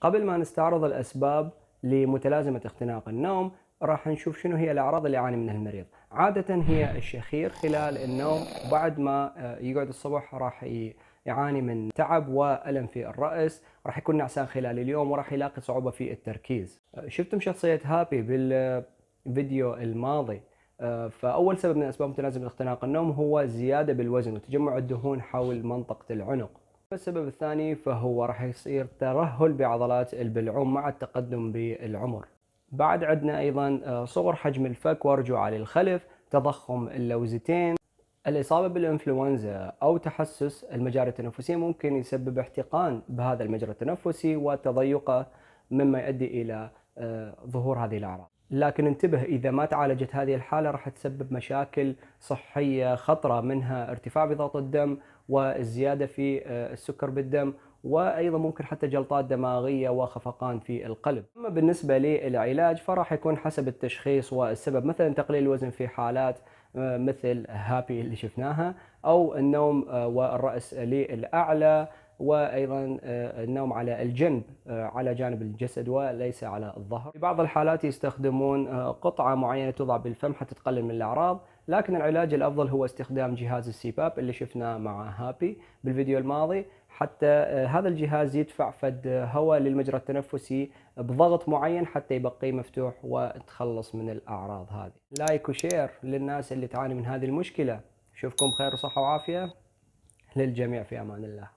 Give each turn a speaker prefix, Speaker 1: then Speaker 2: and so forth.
Speaker 1: قبل ما نستعرض الأسباب لمتلازمة اختناق النوم، راح نشوف شنو هي الأعراض اللي يعاني منها المريض. عادة هي الشخير خلال النوم، وبعد ما يقعد الصبح راح يعاني من تعب وألم في الرأس، راح يكون نعسان خلال اليوم وراح يلاقي صعوبة في التركيز. شفتم شخصية هابي بالفيديو الماضي. فأول سبب من أسباب متلازمة اختناق النوم هو زيادة بالوزن وتجمع الدهون حول منطقة العنق. السبب الثاني فهو راح يصير ترهل بعضلات البلعوم مع التقدم بالعمر. بعد عندنا أيضا صغر حجم الفك ورجوعه للخلف، تضخم اللوزتين. الإصابة بالإنفلونزا أو تحسس المجاري التنفسية ممكن يسبب احتقان بهذا المجرى التنفسي وتضيقه، مما يؤدي إلى ظهور هذه الأعراض. لكن انتبه، إذا ما تعالجت هذه الحالة راح تسبب مشاكل صحية خطرة، منها ارتفاع بضغط الدم والزيادة في السكر بالدم، وأيضا ممكن حتى جلطات دماغية وخفقان في القلب. أما بالنسبة للعلاج فراح يكون حسب التشخيص والسبب، مثلا تقليل الوزن في حالات مثل هابي اللي شفناها، أو النوم والرأس للأعلى، وأيضا النوم على الجنب، على جانب الجسد وليس على الظهر. في بعض الحالات يستخدمون قطعة معينة توضع بالفم حتى تقلل من الأعراض، لكن العلاج الأفضل هو استخدام جهاز السيباب اللي شفناه مع هابي بالفيديو الماضي. حتى هذا الجهاز يدفع فد هواء للمجرى التنفسي بضغط معين حتى يبقيه مفتوح وتخلص من الأعراض هذه. لايك وشير للناس اللي تعاني من هذه المشكلة. أشوفكم بخير وصحة وعافية للجميع، في أمان الله.